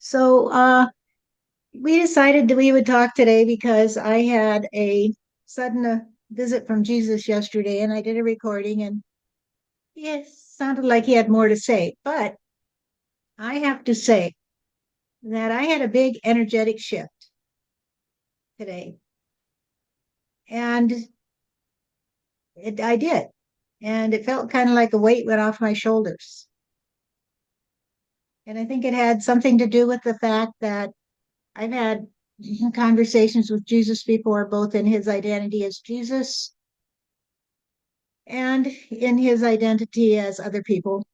So we decided that we would talk today because I had a sudden visit from Jesus yesterday and I did a recording and it sounded like he had more to say. But I have to say that I had a big energetic shift today. And I did. And it felt kind of like a weight went off my shoulders. And I think it had something to do with the fact that I've had conversations with Jesus before, both in his identity as Jesus and in his identity as other people.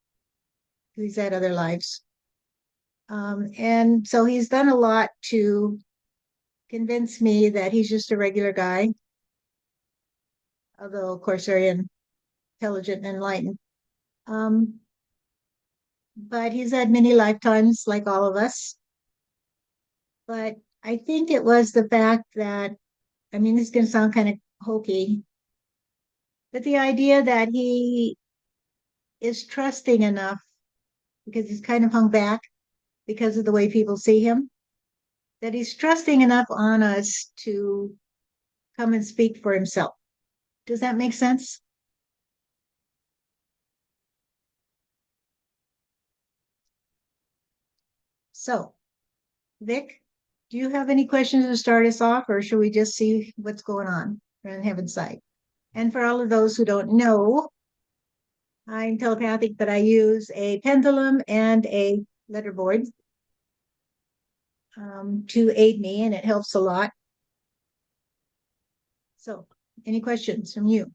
He's had other lives. And so he's done a lot to convince me that he's just a regular guy, although, of course, very intelligent and enlightened. Um, but he's had many lifetimes, like all of us. But I think it was the fact that, I mean, this is going to sound kind of hokey, but the idea that he is trusting enough because he's kind of hung back because of the way people see him, that he's trusting enough on us to come and speak for himself. Does that make sense? So, Vic, do you have any questions to start us off, or should we just see what's going on in heaven's side? And for all of those who don't know, I'm telepathic, but I use a pendulum and a letterboard to aid me, and it helps a lot. So, any questions from you?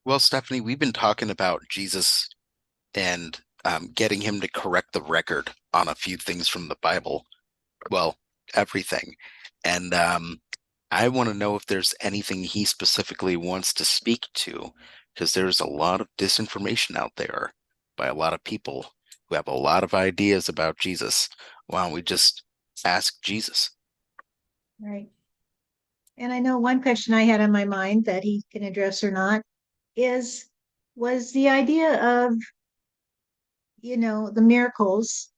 Well, Stephanie, we've been talking about Jesus and getting him to correct the record on a few things from the Bible. Well, everything. And I want to know if there's anything he specifically wants to speak to, because there's a lot of disinformation out there by a lot of people who have a lot of ideas about Jesus. Why don't we just ask Jesus? Right. And I know one question I had on my mind that he can address or not is was the idea of, the miracles,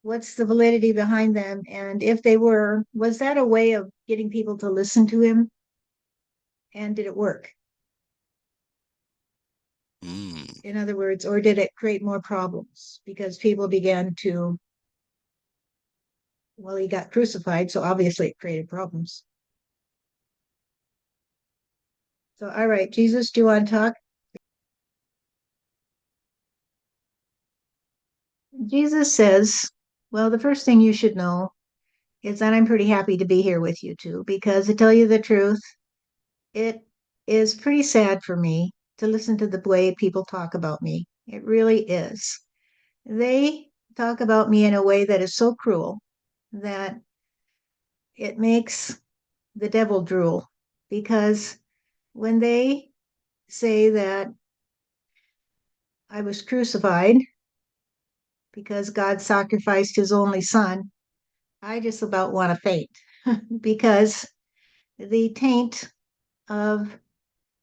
what's the validity behind them? And if they were, was that a way of getting people to listen to him? And did it work? Mm. In other words, or did it create more problems because people began to, well, he got crucified, so obviously it created problems. So, all right, Jesus, do you want to talk? Jesus says, well, the first thing you should know is that I'm pretty happy to be here with you too, because to tell you the truth, it is pretty sad for me to listen to the way people talk about me. It really is. They talk about me in a way that is so cruel that it makes the devil drool because when they say that I was crucified because God sacrificed his only son, I just about want to faint because the taint of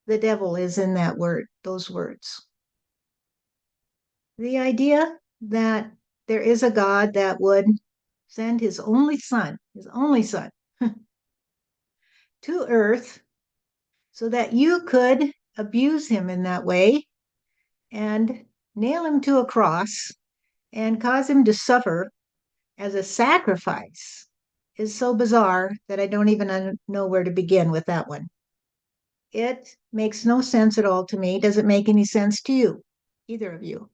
the devil is in that word, those words. The idea that there is a God that would send his only son, to earth so that you could abuse him in that way and nail him to a cross and cause him to suffer as a sacrifice is so bizarre that I don't even know where to begin with that one. It makes no sense at all to me. Does it make any sense to you, either of you?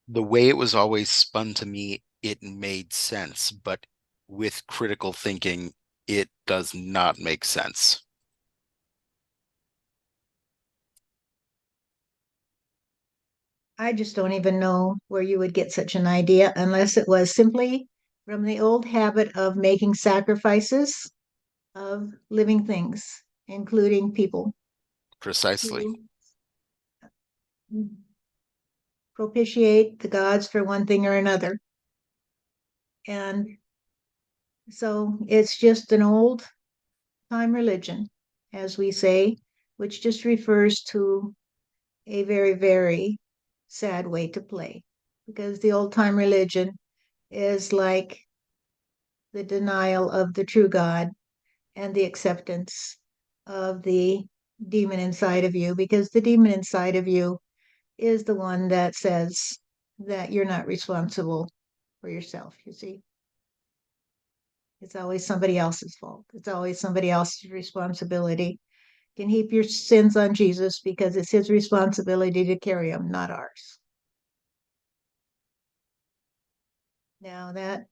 The way it was always spun to me, it made sense, but with critical thinking, it does not make sense. I just don't even know where you would get such an idea unless it was simply from the old habit of making sacrifices of living things, including people, Precisely. to propitiate the gods for one thing or another. And so it's just an old time religion, as we say, which just refers to a very, very sad way to play. because the old time religion is like the denial of the true God and the acceptance of the demon inside of you, because the demon inside of you is the one that says that you're not responsible for yourself, you see. It's always somebody else's fault. It's always somebody else's responsibility. You can heap your sins on Jesus because it's his responsibility to carry them, not ours. Now that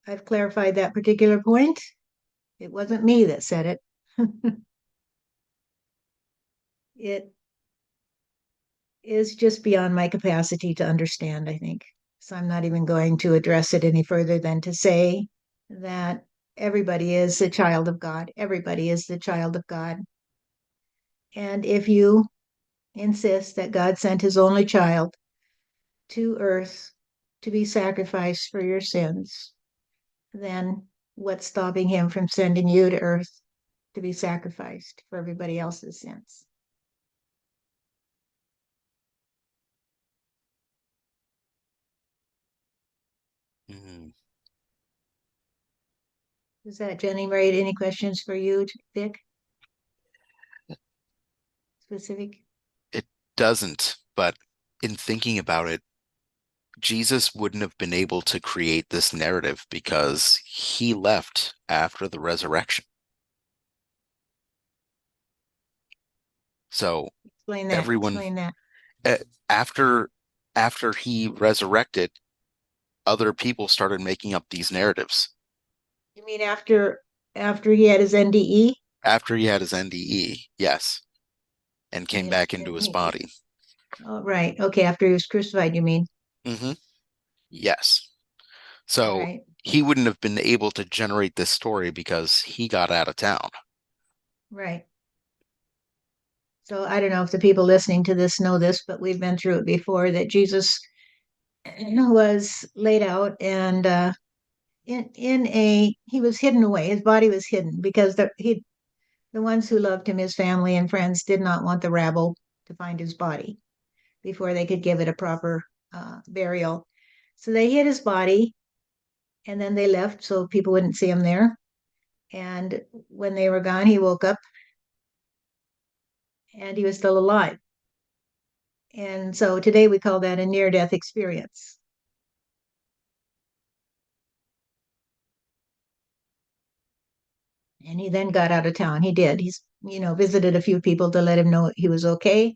I've clarified that particular point, it wasn't me that said it. It is just beyond my capacity to understand, I think. So I'm not even going to address it any further than to say that everybody is a child of God. Everybody is the child of God. And if you insist that God sent his only child to earth to be sacrificed for your sins, then what's stopping him from sending you to earth to be sacrificed for everybody else's sins? Mm. Does that generate any questions for you, Vic? Specific? It doesn't, but in thinking about it, Jesus wouldn't have been able to create this narrative because he left after the resurrection. So Explain that. everyone Explain that. uh, after after he resurrected, other people started making up these narratives. You mean after he had his NDE After he had his NDE, yes, and and came back into and his he body. oh right. Okay, after he was crucified, you mean. Hmm. Yes. All So right. he wouldn't have been able to generate this story because he got out of town. Right. So I don't know if the people listening to this know this, but we've been through it before that Jesus was laid out and in a he was hidden away. His body was hidden because the ones who loved him, his family and friends, did not want the rabble to find his body before they could give it a proper burial. So they hid his body and then they left so people wouldn't see him there. And when they were gone, he woke up and he was still alive. And so today we call that a near death experience. And he then got out of town. He did. He's, visited a few people to let him know he was okay.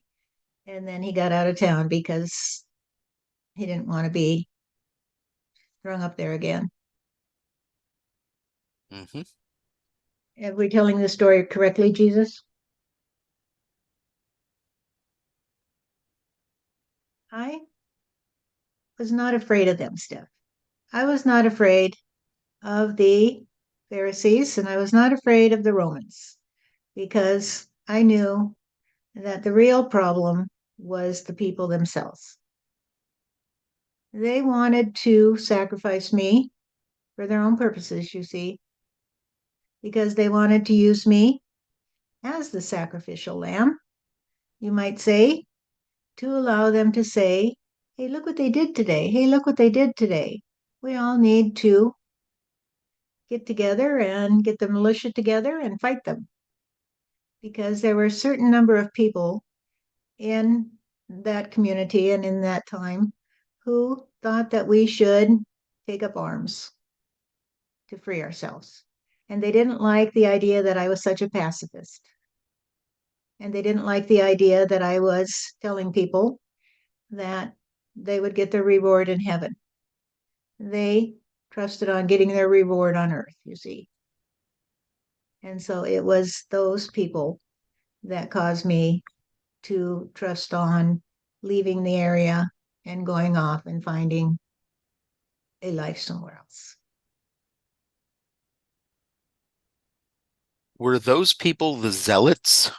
And then he got out of town because he didn't want to be strung up there again. Hmm. Are we telling the story correctly, Jesus? I was not afraid of them, Steph. I was not afraid of the Pharisees and I was not afraid of the Romans because I knew that the real problem was the people themselves. They wanted to sacrifice me for their own purposes, you see, because they wanted to use me as the sacrificial lamb, you might say, to allow them to say, hey, look what they did today. Hey, look what they did today. We all need to get together and get the militia together and fight them because there were a certain number of people in that community and in that time who thought that we should take up arms to free ourselves. And they didn't like the idea that I was such a pacifist. And they didn't like the idea that I was telling people that they would get their reward in heaven. They trusted on getting their reward on earth, you see. And so it was those people that caused me to trust on leaving the area and going off and finding a life somewhere else. Were those people the zealots?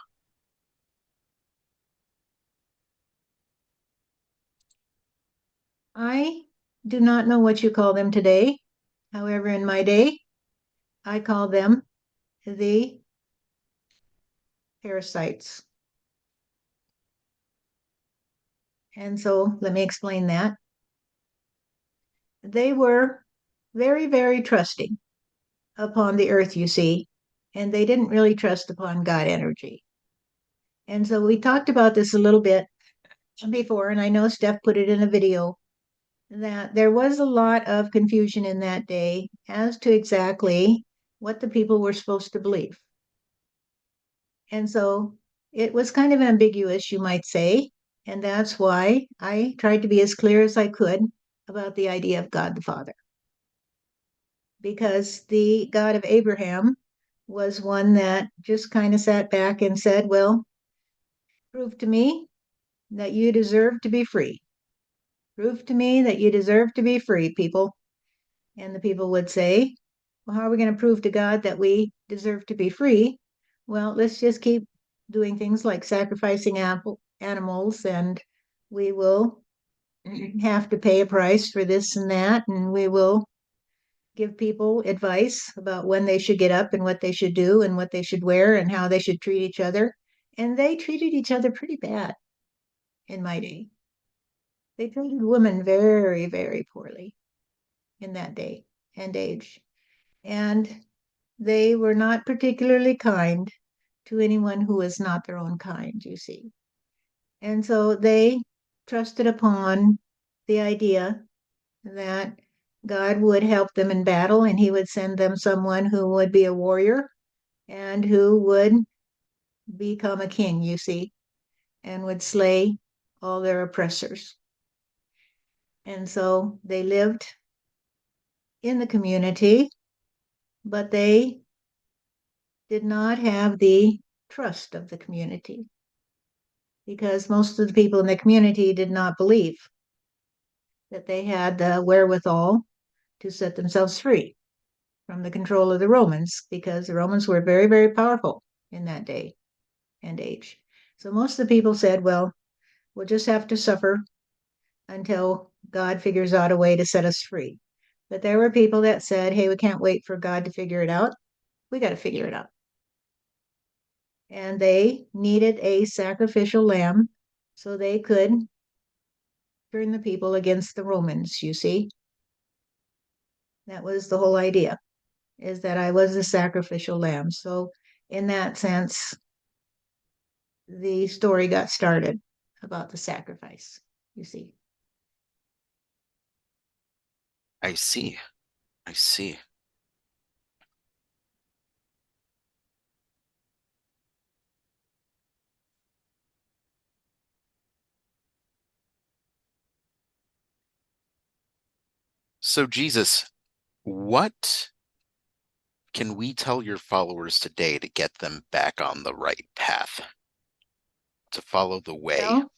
I do not know what you call them today. However, in my day, I call them the parasites. And so let me explain that. they were very, very trusting upon the earth, you see, and they didn't really trust upon God energy. And so we talked about this a little bit before, and I know Steph put it in a video that there was a lot of confusion in that day as to exactly what the people were supposed to believe. And so it was kind of ambiguous, you might say. And that's why I tried to be as clear as I could about the idea of God the Father. Because the God of Abraham was one that just kind of sat back and said, well, prove to me that you deserve to be free. Prove to me that you deserve to be free, people. And the people would say, well, how are we going to prove to God that we deserve to be free? Well, let's just keep doing things like sacrificing animals, and we will have to pay a price for this and that, and we will give people advice about when they should get up and what they should do and what they should wear and how they should treat each other. And they treated each other pretty bad in my day. They treated women very, very poorly in that day and age. And they were not particularly kind to anyone who was not their own kind, you see. And so they trusted upon the idea that God would help them in battle and he would send them someone who would be a warrior and who would become a king, you see, and would slay all their oppressors. And so they lived in the community, but they did not have the trust of the community because most of the people in the community did not believe that they had the wherewithal to set themselves free from the control of the Romans because the Romans were very, very powerful in that day and age. So most of the people said, well, we'll just have to suffer until God figures out a way to set us free. But there were people that said, hey, we can't wait for God to figure it out. We got to figure it out. And they needed a sacrificial lamb so they could turn the people against the Romans, you see. That was the whole idea, is that I was the sacrificial lamb. So in that sense, the story got started about the sacrifice, you see. I see. I see. So, Jesus, what can we tell your followers today to get them back on the right path, to follow the way? Well,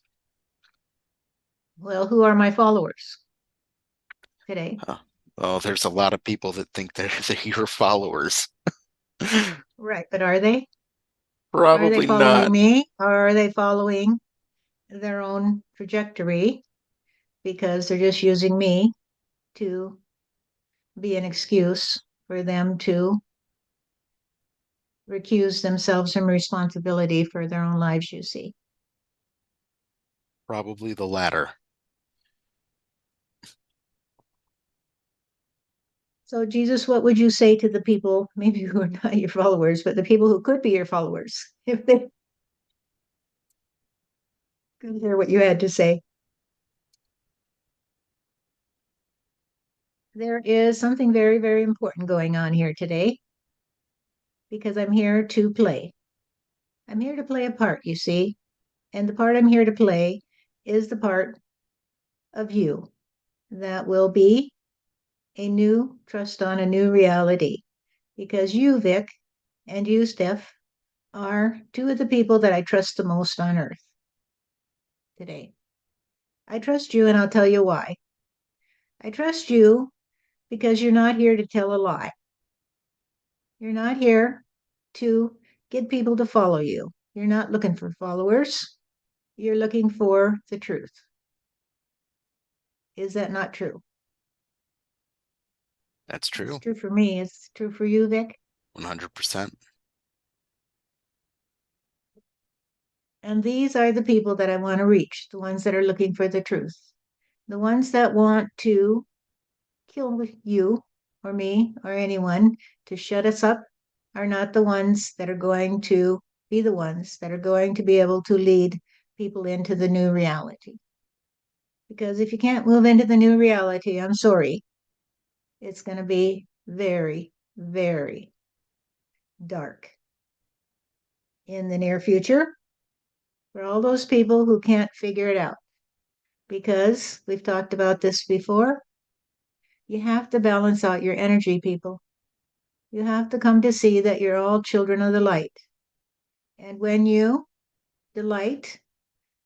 well, who are my followers today? Huh. Oh, there's a lot of people that think they're your followers. Right, but are they? Are they Probably following not. me or are they following their own trajectory because they're just using me to be an excuse for them to recuse themselves from responsibility for their own lives, you see? Probably the latter. So, Jesus, what would you say to the people, maybe who are not your followers, but the people who could be your followers, if they could hear what you had to say? There is something very, very important going on here today because I'm here to play. I'm here to play a part, you see. And the part I'm here to play is the part of you that will be a new trust on a new reality because you, Vic, and you, Steph, are two of the people that I trust the most on earth today. I trust you, and I'll tell you why. I trust you because you're not here to tell a lie. You're not here to get people to follow you. You're not looking for followers. You're looking for the truth. Is that not true? That's It's true. true for me. It's true for you, Vic. 100%. And these are the people that I want to reach, the ones that are looking for the truth, the ones that want to kill you or me or anyone to shut us up are not the ones that are going to be the ones that are going to be able to lead people into the new reality. Because if you can't move into the new reality, I'm sorry, it's going to be very, very dark in the near future for all those people who can't figure it out. Because we've talked about this before, you have to balance out your energy, people. You have to come to see that you're all children of the light. And when you delight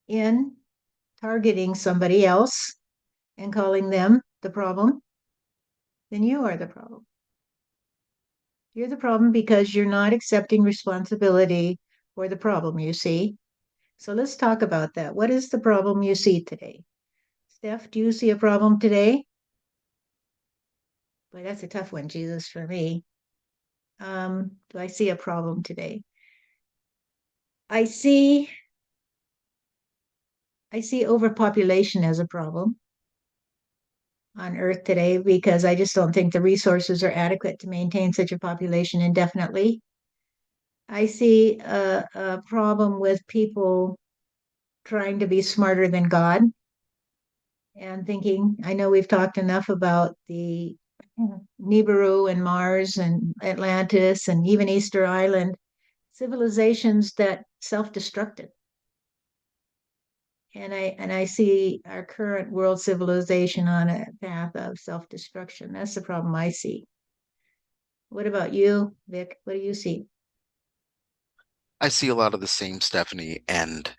in targeting somebody else and calling them the problem, then you are the problem. You're the problem because you're not accepting responsibility for the problem, you see. So let's talk about that. What is the problem you see today? Steph, do you see a problem today? Boy, that's a tough one, Jesus, for me. Do I see a problem today? I see overpopulation as a problem on Earth today because I just don't think the resources are adequate to maintain such a population indefinitely. I see a problem with people trying to be smarter than God and thinking, I know we've talked enough about the Nibiru and Mars and Atlantis and even Easter Island, civilizations that self-destructed. And I see our current world civilization on a path of self-destruction. That's the problem I see. What about you, Vic? What do you see? I see a lot of the same, Stephanie, and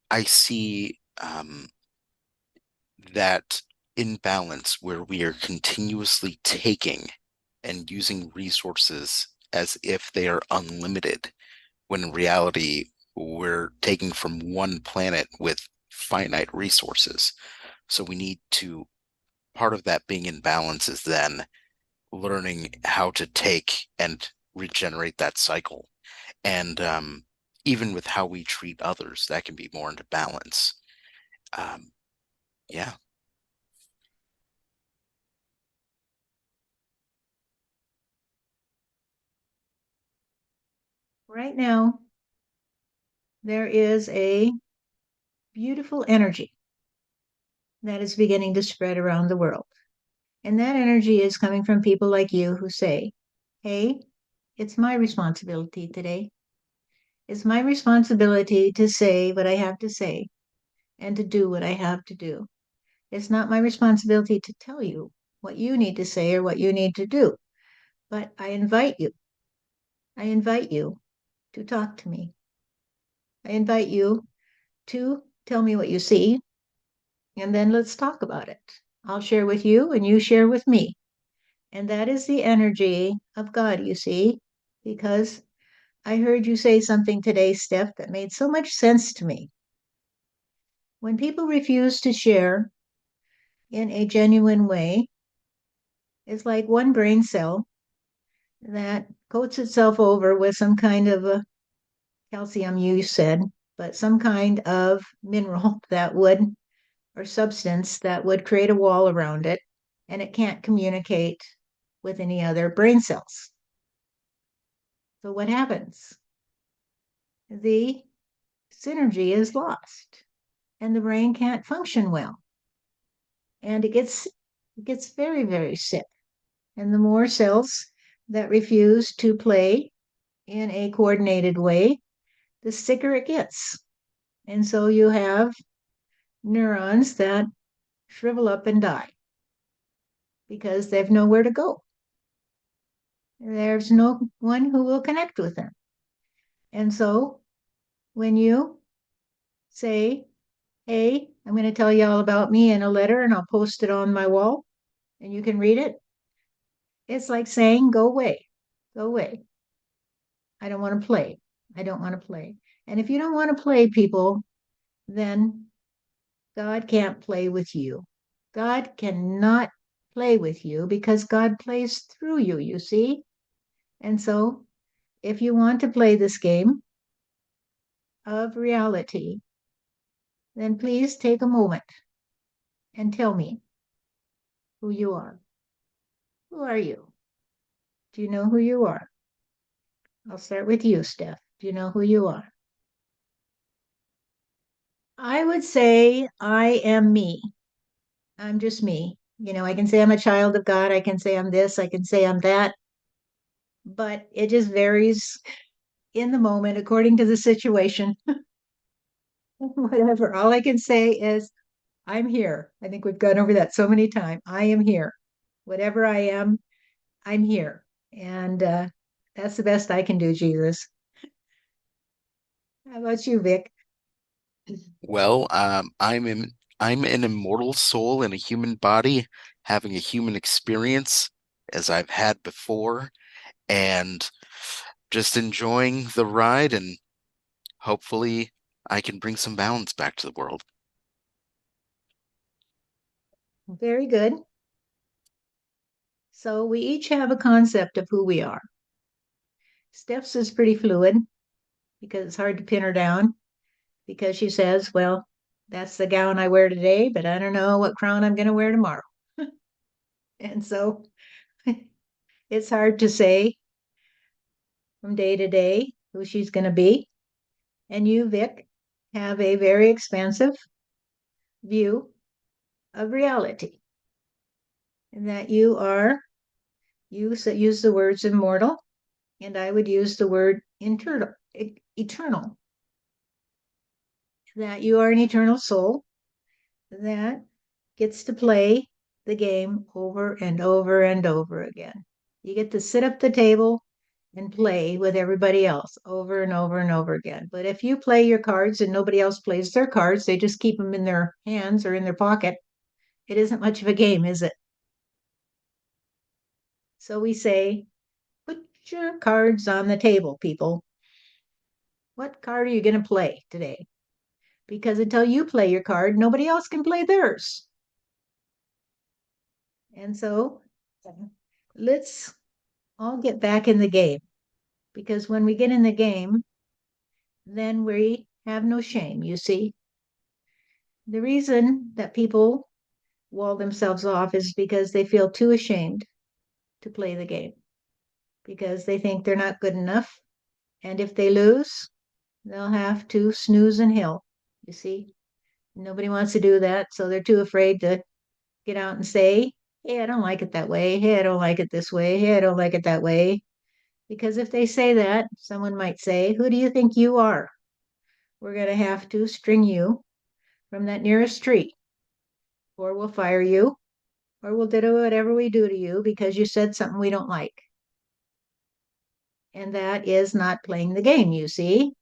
I see that imbalance where we are continuously taking and using resources as if they are unlimited, when in reality, we're taking from one planet with finite resources. So we need to, part of that being in balance is then learning how to take and regenerate that cycle. And even with how we treat others, that can be more into balance. Um, yeah. Right now, there is a beautiful energy that is beginning to spread around the world. And that energy is coming from people like you who say, hey, it's my responsibility today. It's my responsibility to say what I have to say and to do what I have to do. It's not my responsibility to tell you what you need to say or what you need to do. But I invite you. I invite you to talk to me. I invite you to tell me what you see, and then let's talk about it. I'll share with you, and you share with me. And that is the energy of God, you see, because I heard you say something today, Steph, that made so much sense to me. When people refuse to share in a genuine way, it's like one brain cell that coats itself over with some kind of a calcium, you said, but some kind of mineral that would, or substance that would create a wall around it, and it can't communicate with any other brain cells. So what happens? The synergy is lost and the brain can't function well. And it gets very, very sick. And the more cells that refuse to play in a coordinated way, the sicker it gets. And so you have neurons that shrivel up and die because they've nowhere to go. There's no one who will connect with them. And so when you say, hey, I'm going to tell you all about me in a letter and I'll post it on my wall and you can read it, it's like saying, go away, go away. I don't want to play. I don't want to play. And if you don't want to play, people, then God can't play with you. God cannot play with you because God plays through you, you see? And so if you want to play this game of reality, then please take a moment and tell me who you are. Who are you? Do you know who you are? I'll start with you, Steph. Do you know who you are? I would say I am me. I'm just me. I can say I'm a child of God. I can say I'm this. I can say I'm that. But it just varies in the moment according to the situation. Whatever. All I can say is I'm here. I think we've gone over that so many times. I am here. Whatever I am, I'm here. And that's the best I can do, Jesus. How about you, Vic? Well, I'm an immortal soul in a human body, having a human experience as I've had before, and just enjoying the ride, and hopefully I can bring some balance back to the world. Very good. So we each have a concept of who we are. Steph's is pretty fluid because it's hard to pin her down because she says, well, that's the gown I wear today, but I don't know what crown I'm going to wear tomorrow. And so it's hard to say from day to day who she's going to be. And you, Vic, have a very expansive view of reality, and that you use the words immortal, and I would use the word eternal, that you are an eternal soul that gets to play the game over and over and over again. You get to sit up the table and play with everybody else over and over and over again. But if you play your cards and nobody else plays their cards, they just keep them in their hands or in their pocket. It isn't much of a game, is it? So we say, put your cards on the table, people. What card are you going to play today? Because until you play your card, nobody else can play theirs. And so let's all get back in the game, because when we get in the game, then we have no shame, you see. The reason that people wall themselves off is because they feel too ashamed to play the game, because they think they're not good enough. And if they lose, they'll have to snooze and hill, you see. Nobody wants to do that, so they're too afraid to get out and say, hey, I don't like it that way. Hey, I don't like it this way. Hey, I don't like it that way. Because if they say that, someone might say, who do you think you are? We're going to have to string you from that nearest tree, or we'll fire you, or we'll do whatever we do to you because you said something we don't like. And that is not playing the game, you see,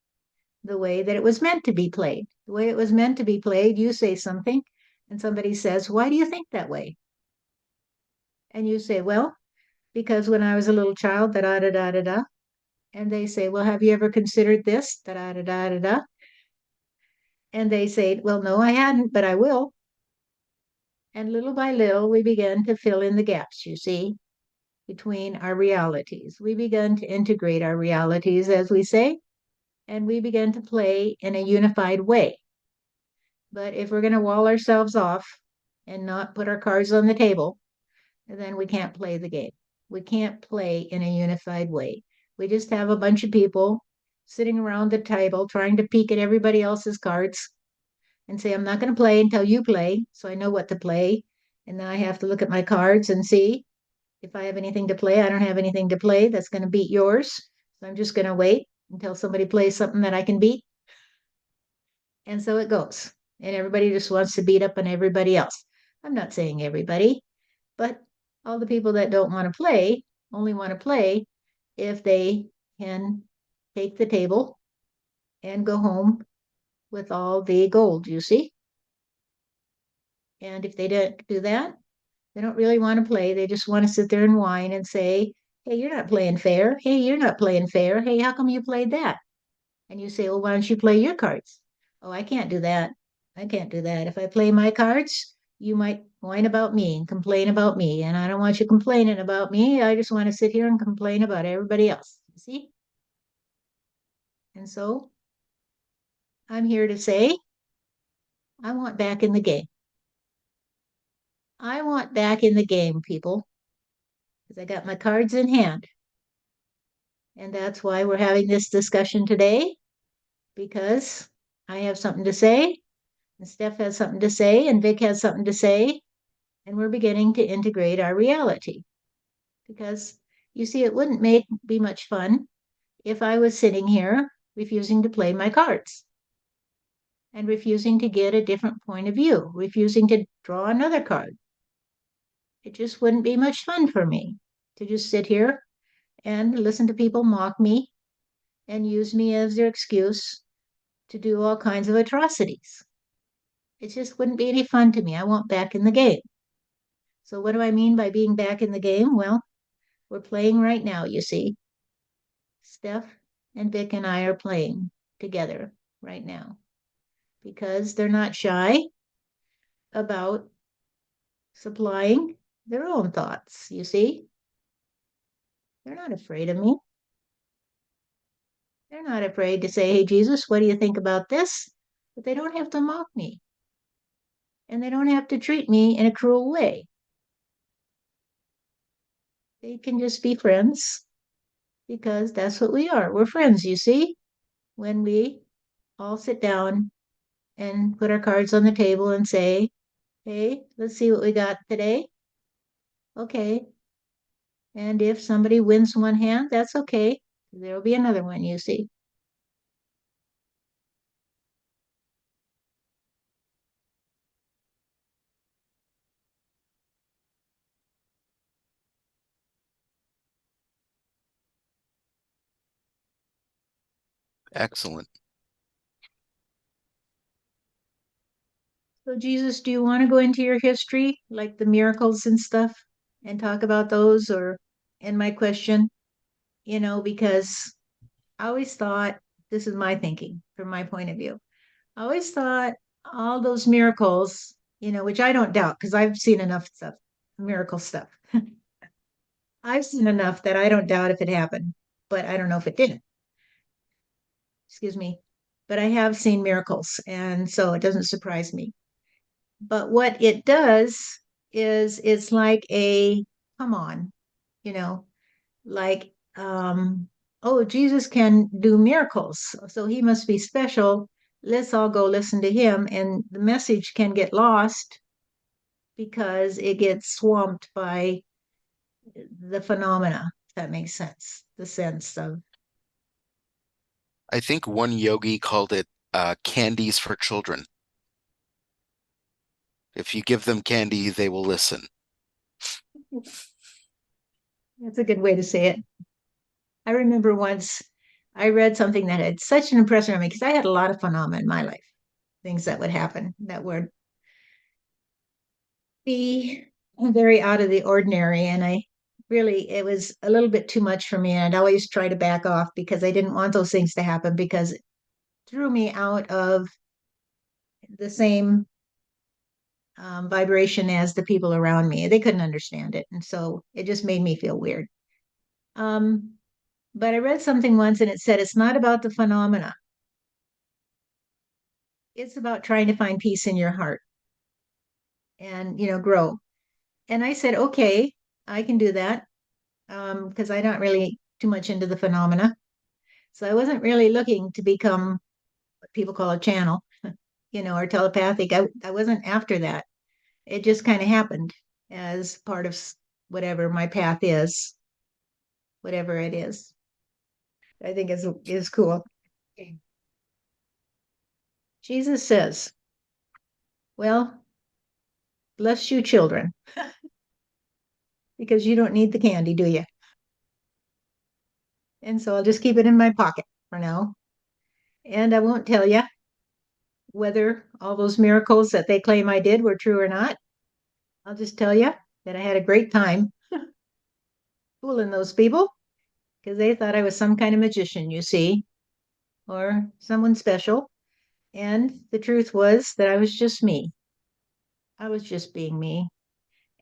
the way that it was meant to be played. The way it was meant to be played, you say something, and somebody says, why do you think that way? And you say, well, because when I was a little child, da da da da da da. And they say, well, have you ever considered this? Da da da da da da. And they say, well, no, I hadn't, but I will. And little by little, we begin to fill in the gaps, you see, between our realities. We begin to integrate our realities, as we say, and we begin to play in a unified way. But if we're going to wall ourselves off and not put our cards on the table, then we can't play the game. We can't play in a unified way. We just have a bunch of people sitting around the table trying to peek at everybody else's cards and say, I'm not going to play until you play. So I know what to play. And then I have to look at my cards and see if I have anything to play. I don't have anything to play that's going to beat yours. So I'm just going to wait until somebody plays something that I can beat. And so it goes. And everybody just wants to beat up on everybody else. I'm not saying everybody, but all the people that don't want to play only want to play if they can take the table and go home with all the gold, you see? And if they don't do that, they don't really want to play. They just want to sit there and whine and say, hey, you're not playing fair. Hey, you're not playing fair. Hey, how come you played that? And you say, well, why don't you play your cards? Oh, I can't do that. I can't do that. If I play my cards, you might whine about me and complain about me. And I don't want you complaining about me. I just want to sit here and complain about everybody else. You see? And so I'm here to say, I want back in the game. I want back in the game, people. because I got my cards in hand. And that's why we're having this discussion today, because I have something to say, and Steph has something to say, and Vic has something to say, and we're beginning to integrate our reality. Because you see, it wouldn't be much fun if I was sitting here refusing to play my cards and refusing to get a different point of view, refusing to draw another card. It just wouldn't be much fun for me to just sit here and listen to people mock me and use me as their excuse to do all kinds of atrocities. It just wouldn't be any fun to me. I want back in the game. So, what do I mean by being back in the game? Well, we're playing right now, you see. Steph and Vic and I are playing together right now because they're not shy about supplying their own thoughts, you see. They're not afraid of me. They're not afraid to say, hey, Jesus, what do you think about this? But they don't have to mock me and they don't have to treat me in a cruel way. They can just be friends because that's what we are. We're friends, you see, when we all sit down and put our cards on the table and say, hey, let's see what we got today. Okay. And if somebody wins one hand, that's okay. There'll be another one, you see. Excellent. So, Jesus, do you want to go into your history, like the miracles and stuff, and talk about those? Or, in my question, because I always thought this is my thinking from my point of view. I always thought all those miracles, which I don't doubt because I've seen enough stuff, miracle stuff. I've seen enough that I don't doubt if it happened, but I don't know if it did. Excuse me. But I have seen miracles, and so it doesn't surprise me. But what it does is it's like a come on, you know, like oh, Jesus can do miracles, so he must be special. Let's all go listen to him, and the message can get lost because it gets swamped by the phenomena, if that makes sense. The sense of I think one yogi called it candies for children. If you give them candy, they will listen. that's a good way to say it. I remember once I read something that had such an impression on me because I had a lot of phenomena in my life, things that would happen that would be very out of the ordinary. And it was a little bit too much for me. And I'd always try to back off because I didn't want those things to happen because it threw me out of the same vibration as the people around me. They couldn't understand it. And so it just made me feel weird. Um, but I read something once and it said it's not about the phenomena, it's about trying to find peace in your heart and, grow. And I said, okay, I can do that because I'm not really too much into the phenomena. So I wasn't really looking to become what people call a channel, or telepathic. I wasn't after that. It just kind of happened as part of whatever my path is, whatever it is. I think is cool. Jesus says, well, bless you children, because you don't need the candy, do you? And so I'll just keep it in my pocket for now. And I won't tell you whether all those miracles that they claim I did were true or not. I'll just tell you that I had a great time fooling those people because they thought I was some kind of magician, you see, or someone special. And the truth was that I was just me. I was just being me.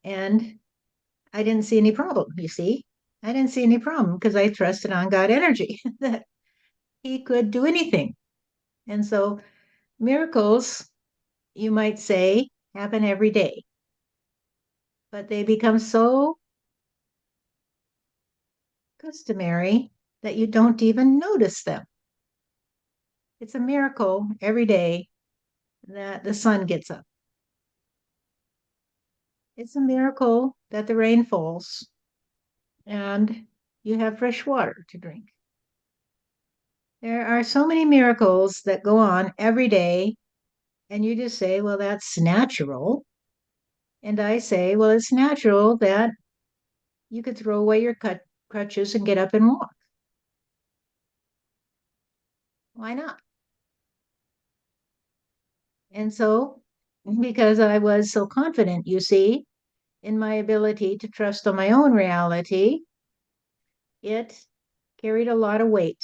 And I didn't see any problem, you see. I didn't see any problem because I trusted on God energy that He could do anything. And so miracles, you might say, happen every day, but they become so customary that you don't even notice them. It's a miracle every day that the sun gets up. It's a miracle that the rain falls and you have fresh water to drink. There are so many miracles that go on every day, and you just say, well, that's natural. And I say, well, it's natural that you could throw away your crutches and get up and walk. Why not? And so, because I was so confident, you see, in my ability to trust on my own reality, it carried a lot of weight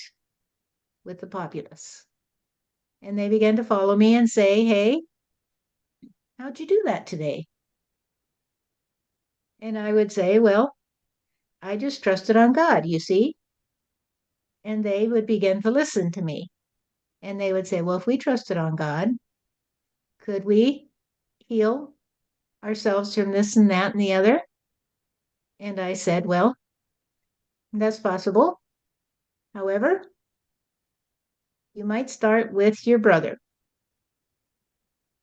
with the populace. And they began to follow me and say, hey, how'd you do that today? And I would say, well, I just trusted on God, you see. And they would begin to listen to me. And they would say, well, if we trusted on God, could we heal ourselves from this and that and the other? And I said, well, that's possible. However, you might start with your brother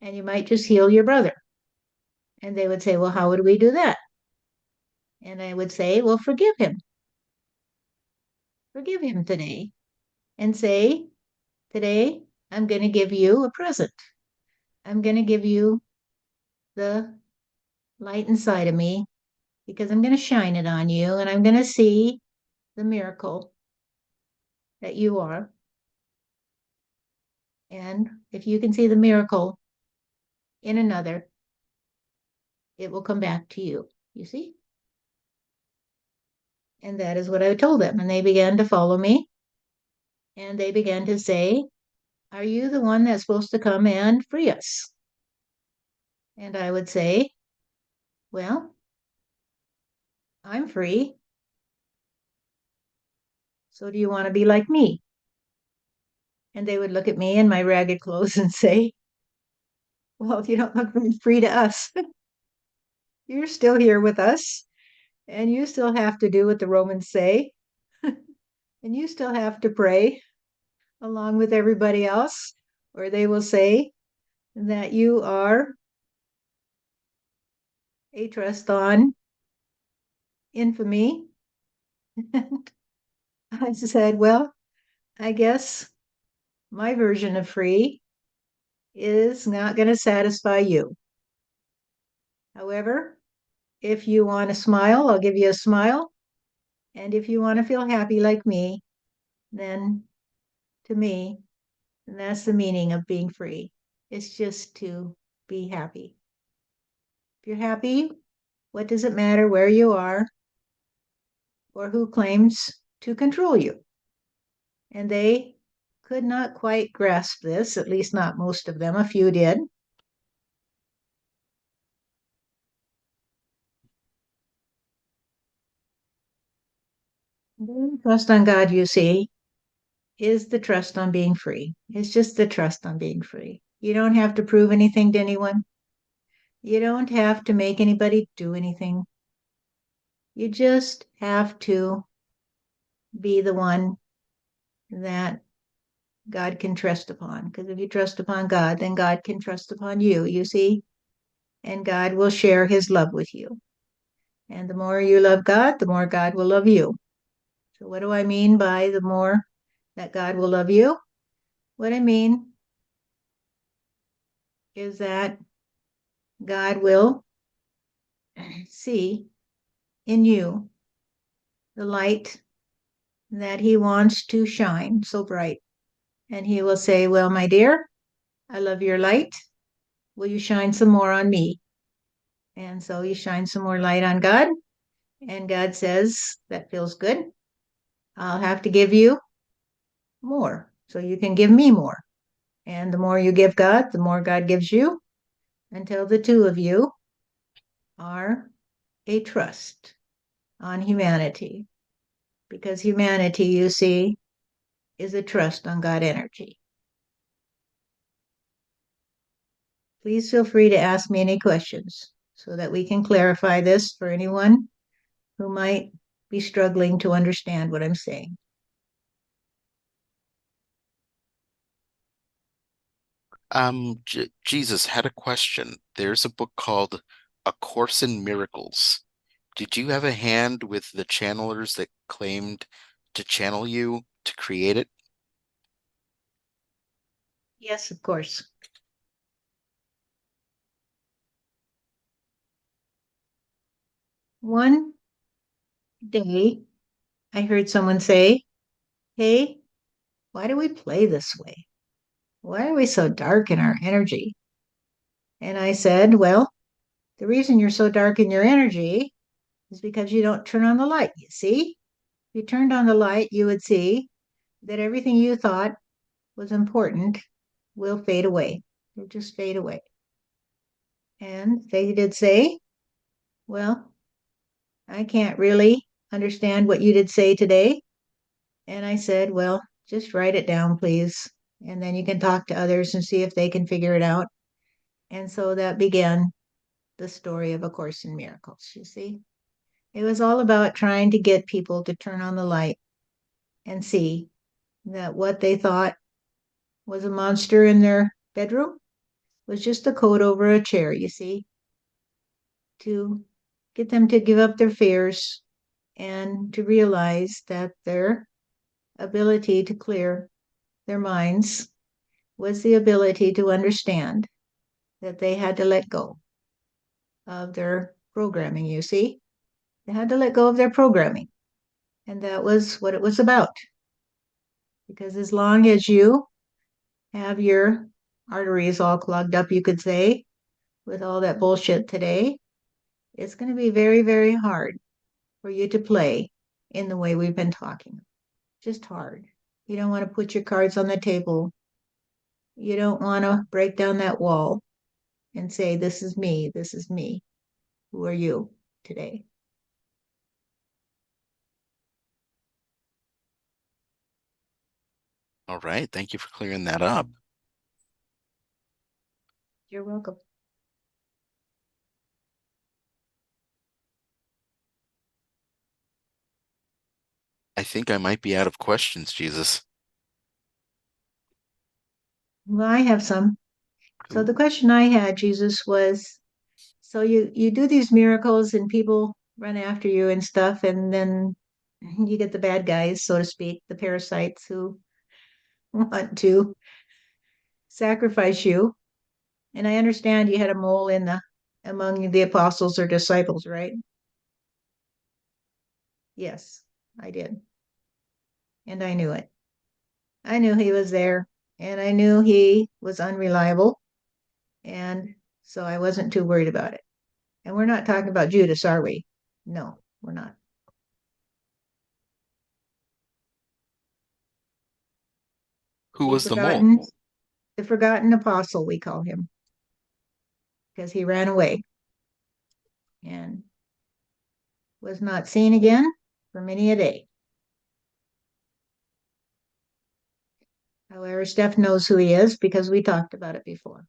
and you might just heal your brother. And they would say, well, how would we do that? And I would say, well, forgive him. Forgive him today. And say, today, I'm going to give you a present. I'm going to give you the light inside of me because I'm going to shine it on you and I'm going to see the miracle that you are. And if you can see the miracle in another, it will come back to you. You see? And that is what I told them. And they began to follow me. And they began to say, are you the one that's supposed to come and free us? And I would say, well, I'm free. So do you want to be like me? And they would look at me in my ragged clothes and say, well, you don't look very free to us. You're still here with us, and you still have to do what the Romans say, and you still have to pray along with everybody else, or they will say that you are a trust on infamy. And I said, well, I guess my version of free is not going to satisfy you. However, if you want a smile, I'll give you a smile. And if you want to feel happy like me, then to me, and that's the meaning of being free. It's just to be happy. If you're happy, what does it matter where you are or who claims to control you? And they could not quite grasp this, at least not most of them. A few did. The trust on God, you see, is the trust on being free. It's just the trust on being free. You don't have to prove anything to anyone. You don't have to make anybody do anything. You just have to be the one that God can trust upon. Because if you trust upon God, then God can trust upon you, you see? And God will share his love with you. And the more you love God, the more God will love you. So, what do I mean by the more that God will love you? What I mean is that God will see in you the light that he wants to shine so bright. And he will say, well, my dear, I love your light. Will you shine some more on me? And so you shine some more light on God. And God says, that feels good. I'll have to give you more so you can give me more. And the more you give God, the more God gives you until the two of you are a trust on humanity. Because humanity, you see, is a trust on God energy. Please feel free to ask me any questions so that we can clarify this for anyone who might be struggling to understand what I'm saying. Jesus had a question. There's a book called A Course in Miracles. Did you have a hand with the channelers that claimed to channel you to create it? Yes, of course. One day, I heard someone say, "Hey, why do we play this way? Why are we so dark in our energy?" And I said, "Well, the reason you're so dark in your energy is because you don't turn on the light. You see? If you turned on the light, you would see that everything you thought was important will fade away. It'll just fade away." And they did say, "Well, I can't really understand what you did say today." And I said, "Well, just write it down, please. And then you can talk to others and see if they can figure it out." And so that began the story of A Course in Miracles, you see. It was all about trying to get people to turn on the light and see that what they thought was a monster in their bedroom was just a coat over a chair, you see, to get them to give up their fears and to realize that their ability to clear their minds was the ability to understand that they had to let go of their programming, you see. They had to let go of their programming. And that was what it was about. Because as long as you have your arteries all clogged up, you could say, with all that bullshit today, it's going to be very, very hard for you to play in the way we've been talking. Just hard. You don't want to put your cards on the table. You don't want to break down that wall and say, "This is me. This is me. Who are you today?" All right, thank you for clearing that up. You're welcome. I think I might be out of questions, Jesus. Well, I have some. So the Ooh. question I had, Jesus, was, so you do these miracles and people run after you and stuff, and then you get the bad guys, so to speak, the parasites who want to sacrifice you. And I understand you had a mole in the among the apostles or disciples, right? Yes, I did. And I knew it. I knew he was there, and I knew he was unreliable, and so I wasn't too worried about it. And we're not talking about Judas, are we? No, we're not. Who The was the mole? forgotten, the forgotten apostle, we call him, because he ran away and was not seen again for many a day. However, Steph knows who he is because we talked about it before.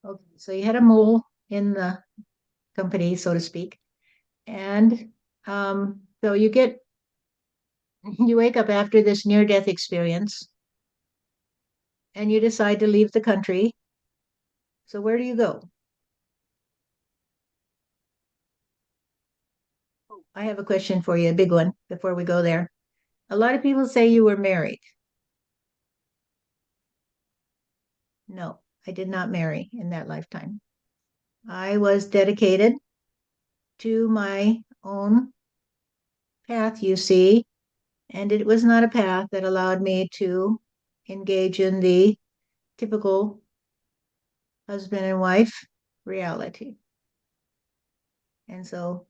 Okay, so you had a mole in the company, so to speak, and so you wake up after this near-death experience, and you decide to leave the country. So where do you go? I have a question for you, a big one, before we go there. A lot of people say you were married. No, I did not marry in that lifetime. I was dedicated to my own path, you see, and it was not a path that allowed me to engage in the typical husband and wife reality. And so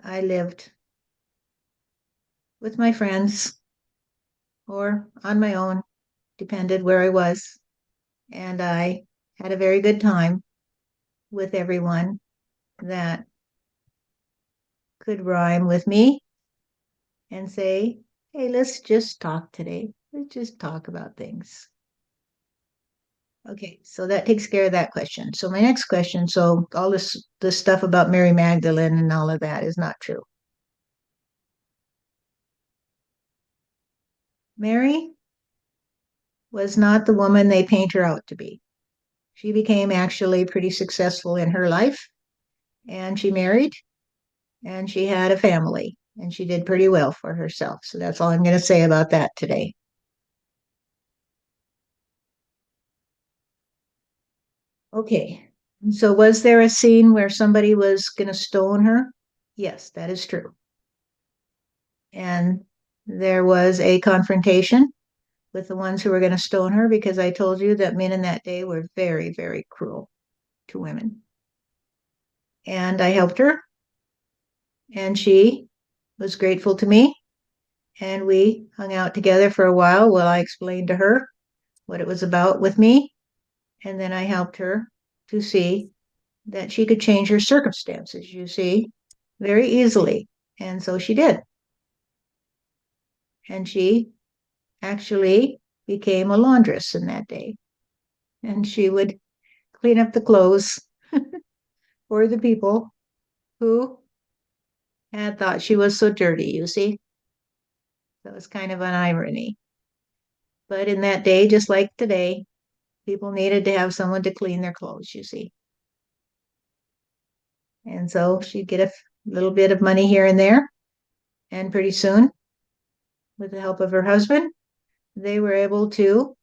I lived with my friends or on my own, depended where I was. And I had a very good time with everyone that could rhyme with me and say, "Hey, let's just talk today. Let's just talk about things." Okay, so that takes care of that question. So my next question, so all this stuff about Mary Magdalene and all of that is not true. Mary was not the woman they paint her out to be. She became actually pretty successful in her life, and she married, and she had a family, and she did pretty well for herself. So that's all I'm going to say about that today. Okay. So was there a scene where somebody was going to stone her? Yes, that is true. And there was a confrontation with the ones who were going to stone her because I told you that men in that day were very, very cruel to women. And I helped her, and she was grateful to me. And we hung out together for a while I explained to her what it was about with me. And then I helped her to see that she could change her circumstances, you see, very easily. And so she did. And she actually became a laundress in that day. And she would clean up the clothes for the people who had thought she was so dirty, you see. That was kind of an irony. But in that day, just like today, people needed to have someone to clean their clothes, you see. And so she'd get a little bit of money here and there. And pretty soon, with the help of her husband, they were able to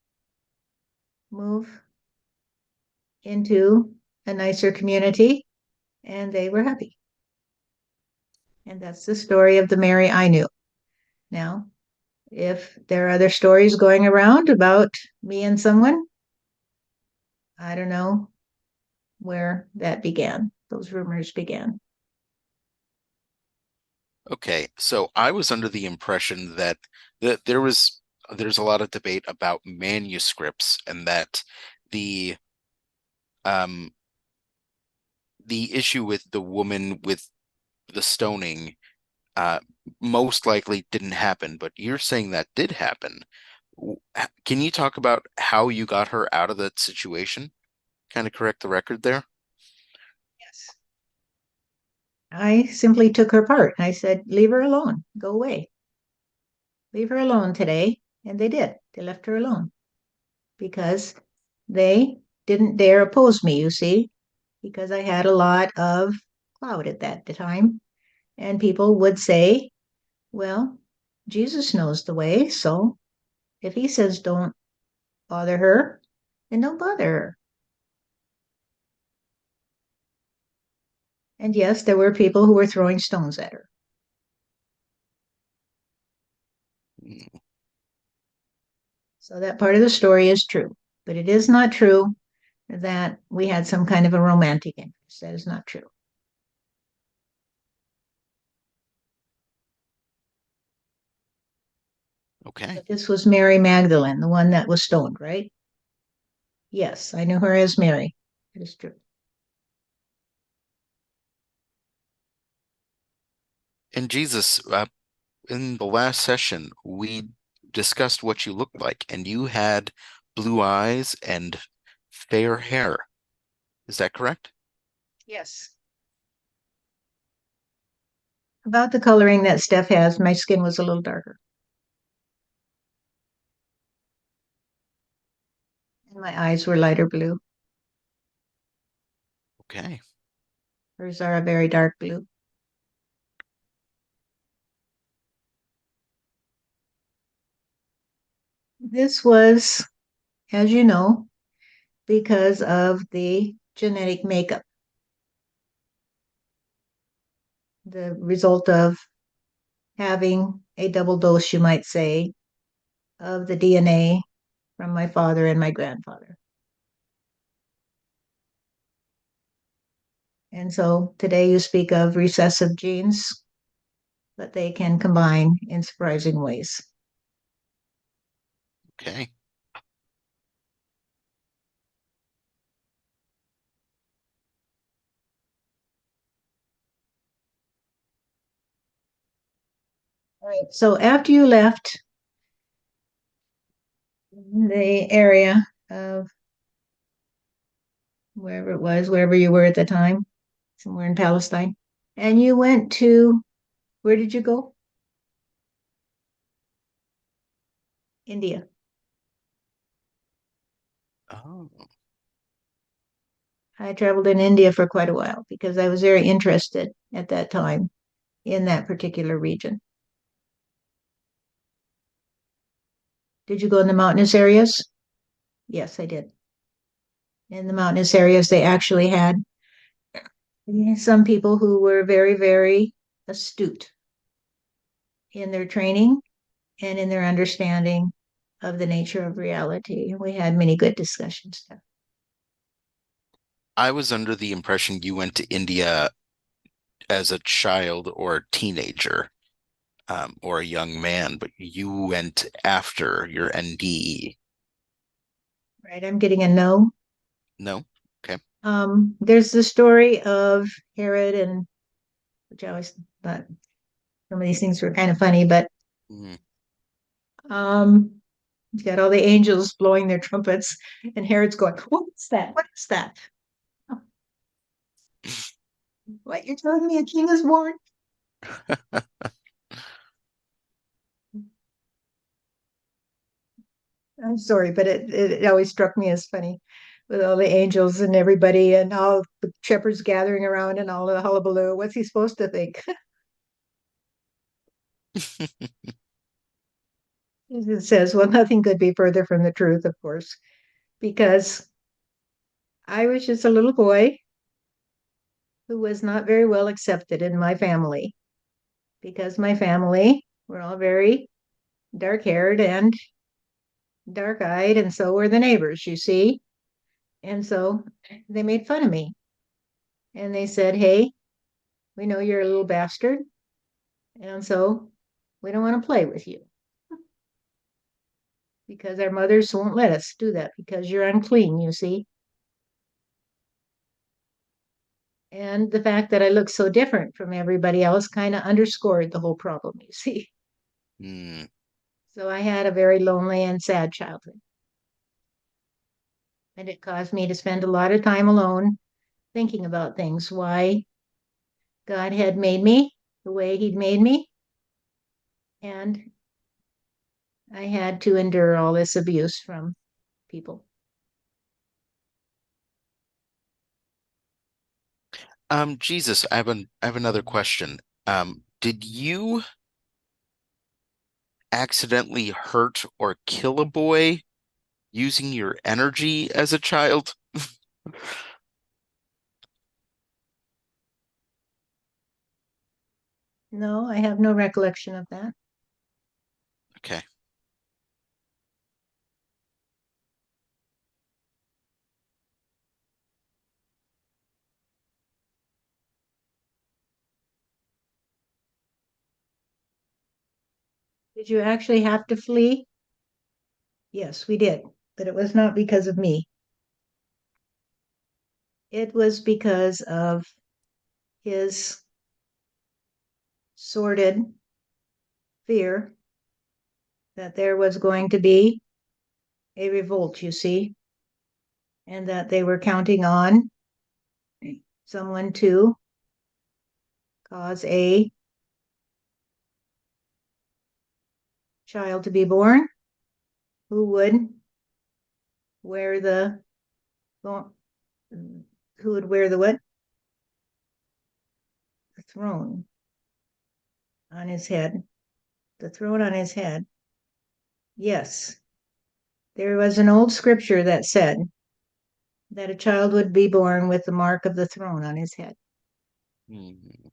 move into a nicer community and they were happy. And that's the story of the Mary I knew. Now, if there are other stories going around about me and someone, I don't know where that began, those rumors began. Okay, so I was under the impression that there's a lot of debate about manuscripts and that the um the issue with the woman with the stoning uh most likely didn't happen, but you're saying that did happen. Can you talk about how you got her out of that situation? Kind of correct the record there? Yes. I simply took her part. I said, leave her alone, go away, leave her alone today. And they did. They left her alone because they didn't dare oppose me, you see, because I had a lot of clout at that time. And people would say, well, Jesus knows the way. So if he says don't bother her, then don't bother her. And yes, there were people who were throwing stones at her. Mm. So that part of the story is true. But it is not true that we had some kind of a romantic interest. That is not true. Okay. But this was Mary Magdalene, the one that was stoned, right? Yes, I knew her as Mary. It is true. And Jesus, in the last session, we discussed what you looked like, and you had blue eyes and fair hair. Is that correct? Yes. About the coloring that Steph has, my skin was a little darker. And my eyes were lighter blue. Okay. Hers are a very dark blue. This was, as you know, because of the genetic makeup, the result of having a double dose, you might say, of the DNA from my father and my grandfather. And so today you speak of recessive genes, but they can combine in surprising ways. Okay. All right. So after you left the area of wherever it was, wherever you were at the time, somewhere in Palestine. And you went to, where did you go? India. Oh, I traveled in India for quite a while because I was very interested at that time in that particular region. Did you go in the mountainous areas? Yes, I did. In the mountainous areas, they actually had some people who were very, very astute in their training and in their understanding of the nature of reality. We had many good discussions there. I was under the impression you went to India as a child or a teenager, or a young man, but you went after your NDE. Right? I'm getting a no. No? Okay. There's the story of Herod, and which I always thought some of these things were kind of funny, but Mm. um, you got all the angels blowing their trumpets, and Herod's going, "What's that? What is that? What, you're telling me a king is born?" I'm sorry, but it always struck me as funny with all the angels and everybody and all the shepherds gathering around and all the hullabaloo. What's he supposed to think? It says, well, nothing could be further from the truth, of course, because I was just a little boy who was not very well accepted in my family because my family were all very dark haired and dark eyed, and so were the neighbors, you see. And so they made fun of me and they said, hey, we know you're a little bastard. And so we don't want to play with you because our mothers won't let us do that because you're unclean, you see. And the fact that I look so different from everybody else kind of underscored the whole problem, you see. Mm. So I had a very lonely and sad childhood. And it caused me to spend a lot of time alone thinking about things, why God had made me the way He'd made me. And I had to endure all this abuse from people. Jesus, I have another question. Did you accidentally hurt or kill a boy using your energy as a child? No, I have no recollection of that. Okay. Did you actually have to flee? Yes, we did, but it was not because of me. It was because of his sordid fear that there was going to be a revolt, you see, and that they were counting on someone to cause a child to be born who would wear the who would wear the what? The throne on his head. The throne on his head. Yes, there was an old scripture that said that a child would be born with the mark of the throne on his head, Mm.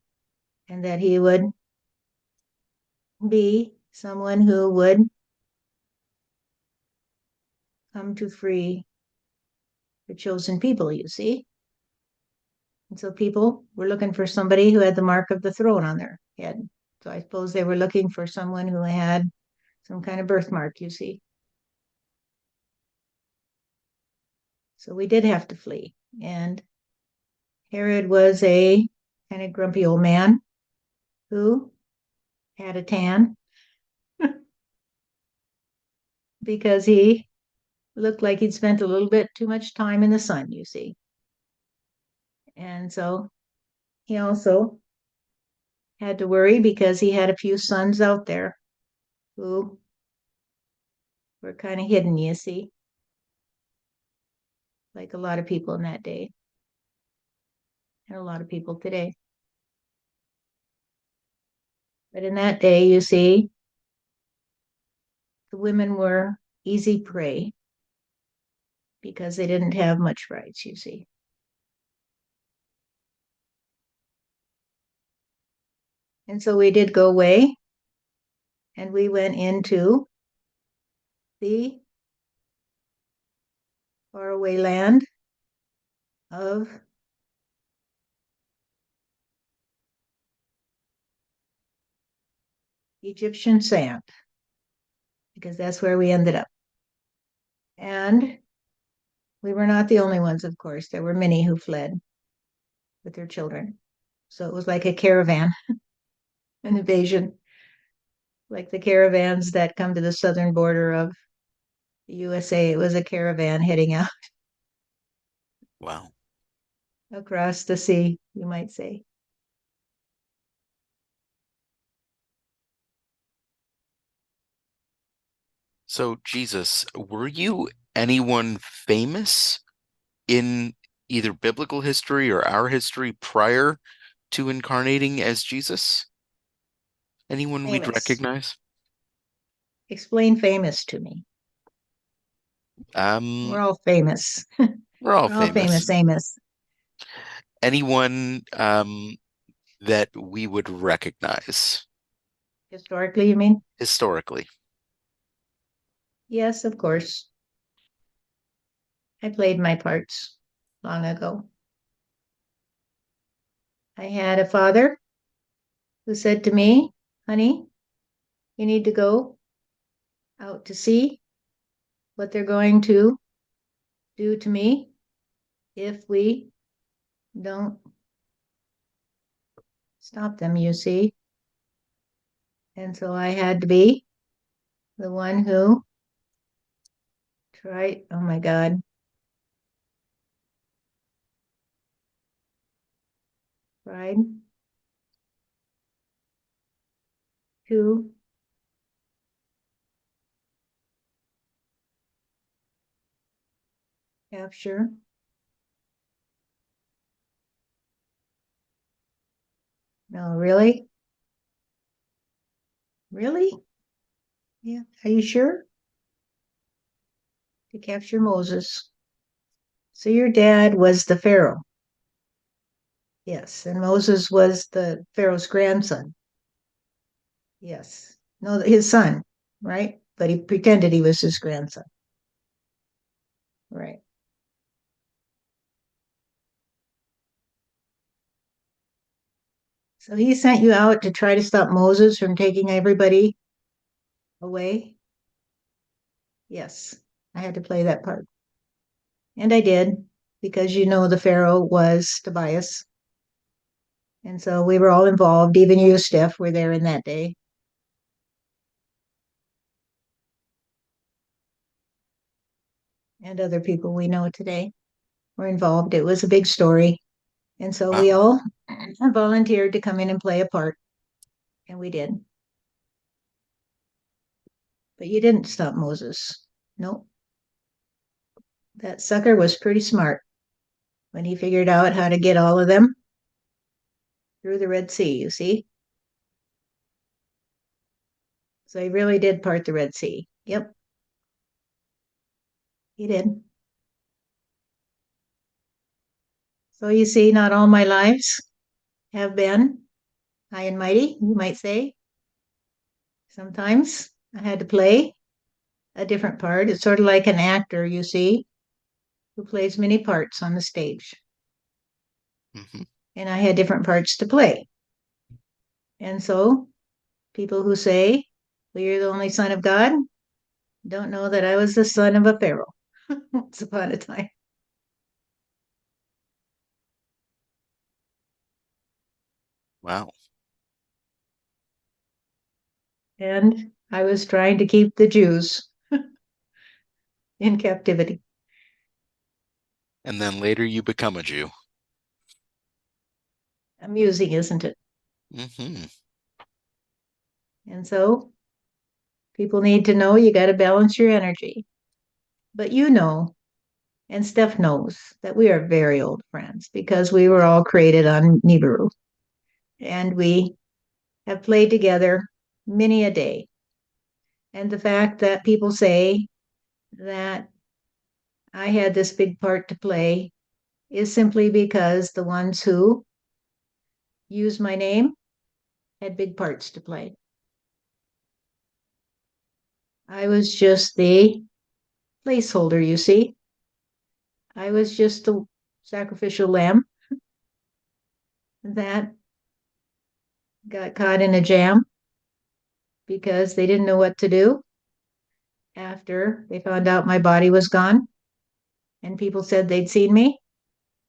and that he would be someone who would come to free the chosen people, you see. And so people were looking for somebody who had the mark of the throne on their head. So I suppose they were looking for someone who had some kind of birthmark, you see. So we did have to flee. And Herod was a kind of grumpy old man who had a tan because he looked like he'd spent a little bit too much time in the sun, you see. And so he also had to worry because he had a few sons out there who were kind of hidden, you see, like a lot of people in that day and a lot of people today. But in that day, you see, the women were easy prey because they didn't have much rights, you see. And so we did go away and we went into the faraway land of Egyptian sand because that's where we ended up. And we were not the only ones, of course. There were many who fled with their children. So it was like a caravan, an invasion, like the caravans that come to the southern border of the USA. It was a caravan heading out Wow. across the sea, you might say. So, Jesus, were you anyone famous in either biblical history or our history prior to incarnating as Jesus? Anyone we'd Famous. recognize? Explain famous to me. Um, We're all famous. we're all We're all famous. famous, Amos. Anyone that we would recognize Historically, you mean? historically? Yes, of course. I played my parts long ago. I had a father who said to me, honey, you need to go out to see what they're going to do to me if we don't stop them, you see. And so I had to be the one who tried, oh my God, tried to capture. No, really? Really? Yeah. Are you sure? To capture Moses. So your dad was the Pharaoh. Yes. And Moses was the Pharaoh's grandson. Yes. No, his son, right? But he pretended he was his grandson. Right. So he sent you out to try to stop Moses from taking everybody away. Yes. I had to play that part. And I did because you know the Pharaoh was Tobias. And so we were all involved. Even you, Steph, were there in that day. And other people we know today were involved. It was a big story. And so we Wow. all volunteered to come in and play a part. And we did. But you didn't stop Moses. Nope. That sucker was pretty smart when he figured out how to get all of them through the Red Sea, you see? So he really did part the Red Sea. Yep, he did. So you see, not all my lives have been high and mighty, you might say. Sometimes I had to play a different part. It's sort of like an actor, you see, who plays many parts on the stage. Hmm. And I had different parts to play. And so people who say, well, you're the only son of God, don't know that I was the son of a Pharaoh once upon a time. Wow. And I was trying to keep the Jews in captivity. And then later you become a Jew. Amusing, isn't it? Hmm. And so people need to know you got to balance your energy. But you know, and Steph knows that we are very old friends because we were all created on Nibiru and we have played together many a day. And the fact that people say that I had this big part to play is simply because the ones who use my name had big parts to play. I was just the placeholder, you see. I was just the sacrificial lamb that got caught in a jam because they didn't know what to do after they found out my body was gone and people said they'd seen me.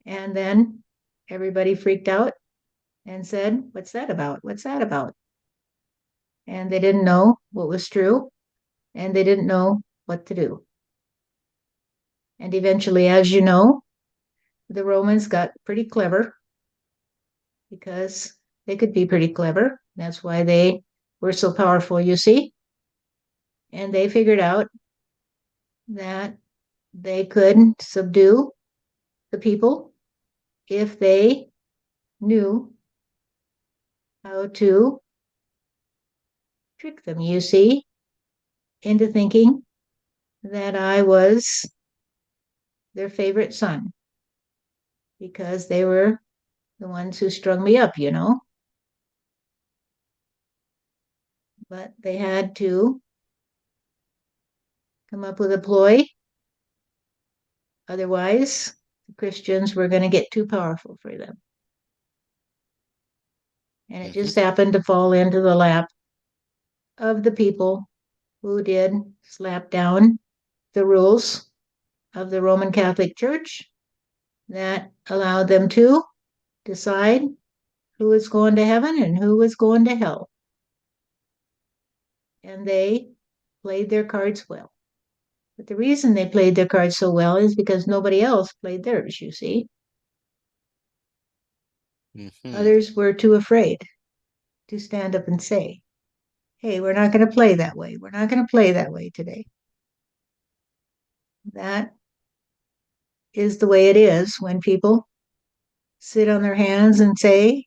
And then everybody freaked out and said, "What's that about? What's that about?" And they didn't know what was true and they didn't know what to do. And eventually, as you know, the Romans got pretty clever because they could be pretty clever. That's why they were so powerful, you see. And they figured out that they could subdue the people if they knew how to trick them, you see, into thinking that I was their favorite son because they were the ones who strung me up, you know. But they had to come up with a ploy. Otherwise, the Christians were going to get too powerful for them. And it Hmm. just happened to fall into the lap of the people who did slap down the rules of the Roman Catholic Church that allowed them to decide who was going to heaven and who was going to hell. And they played their cards well. But the reason they played their cards so well is because nobody else played theirs, you see. Hmm. Others were too afraid to stand up and say, "Hey, we're not going to play that way. We're not going to play that way today." That is the way it is when people sit on their hands and say,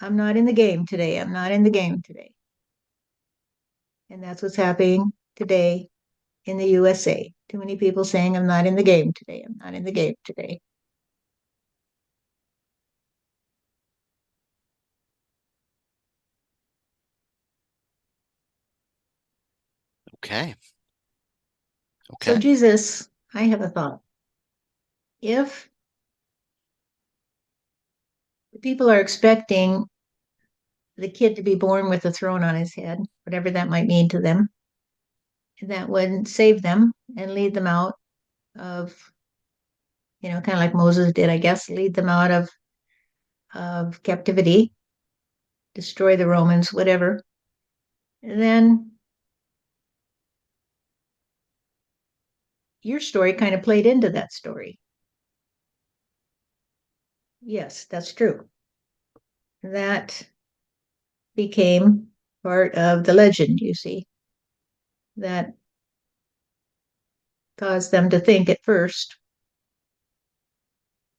"I'm not in the game today. I'm not in the game today." And that's what's happening today in the USA. Too many people saying, "I'm not in the game today. I'm not in the game today." Okay. So, Okay. Jesus, I have a thought. If the people are expecting the kid to be born with a throne on his head, whatever that might mean to them, that would save them and lead them out of, kind of like Moses did, I guess, lead them out of captivity, destroy the Romans, whatever. And then your story kind of played into that story. Yes, that's true. That became part of the legend, you see, that caused them to think at first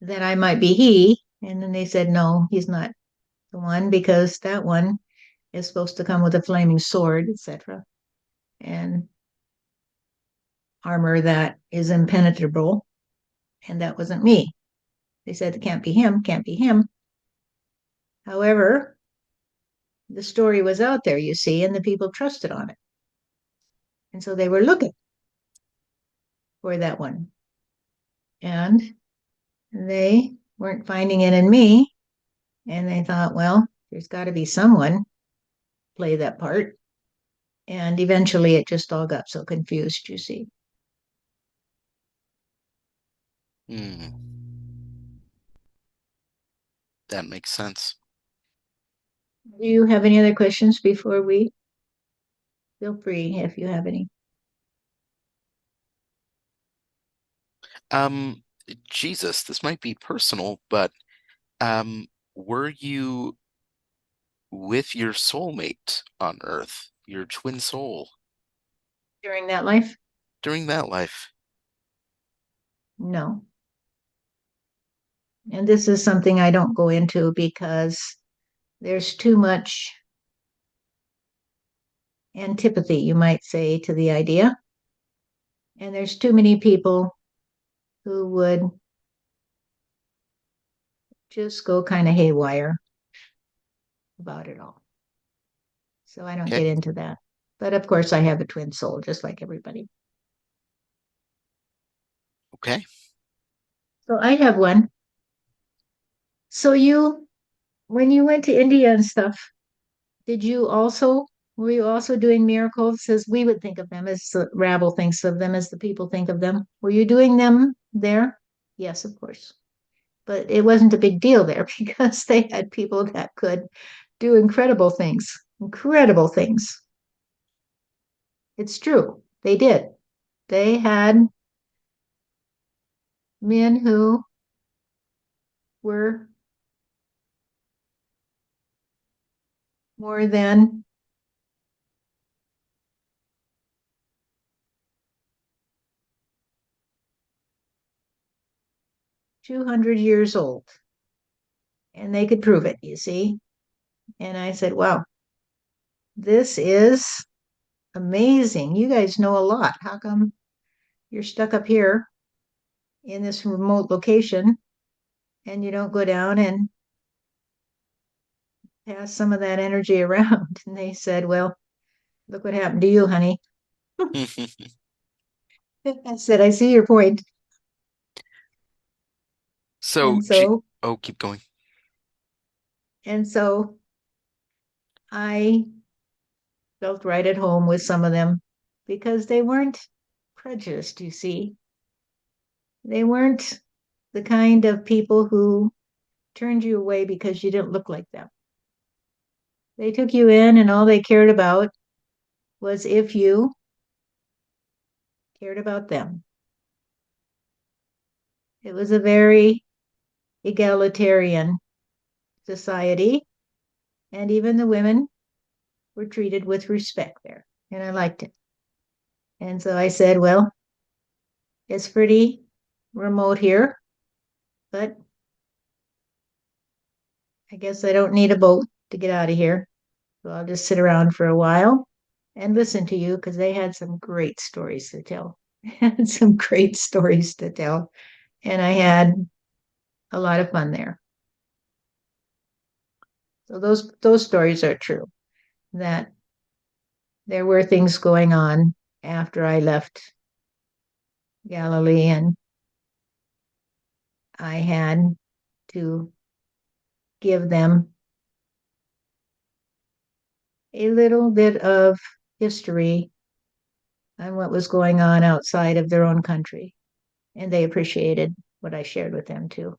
that I might be he. And then they said, no, he's not the one because that one is supposed to come with a flaming sword, etc., and armor that is impenetrable. And that wasn't me. They said it can't be him, can't be him. However, the story was out there, you see, and the people trusted on it. And so they were looking for that one. And they weren't finding it in me. And they thought, well, there's got to be someone play that part. And eventually it just all got so confused, you see. Mm. That makes sense. Do you have any other questions before we feel free if you have any? Um, Jesus, this might be personal, but um, were you with your soulmate on Earth, your twin soul, During that life? during that life? No. And this is something I don't go into because there's too much antipathy, you might say, to the idea. And there's too many people who would just go kind of haywire about it all. So I don't Okay, get into that. But of course, I have a twin soul, just like everybody. okay. So I have one. So when you went to India and stuff, did you also, were you also doing miracles as we would think of them, as the rabble thinks of them, as the people think of them? Were you doing them there? Yes, of course. But it wasn't a big deal there because they had people that could do incredible things, incredible things. It's true. They did. They had men who were more than 200 years old, and they could prove it, you see. And I said, wow, this is amazing. You guys know a lot. How come you're stuck up here in this remote location and you don't go down and pass some of that energy around? And they said, well, look what happened to you, honey. I said, I see your point. So, And so, oh, keep going. and so I felt right at home with some of them because they weren't prejudiced, you see. They weren't the kind of people who turned you away because you didn't look like them. They took you in, and all they cared about was if you cared about them. It was a very egalitarian society, and even the women were treated with respect there, and I liked it. And so I said, well, it's pretty remote here, but I guess I don't need a boat to get out of here. So I'll just sit around for a while and listen to you because they had some great stories to tell. Had some great stories to tell. And I had a lot of fun there. So those stories are true. That there were things going on after I left Galilee, and I had to give them a little bit of history on what was going on outside of their own country. And they appreciated what I shared with them too.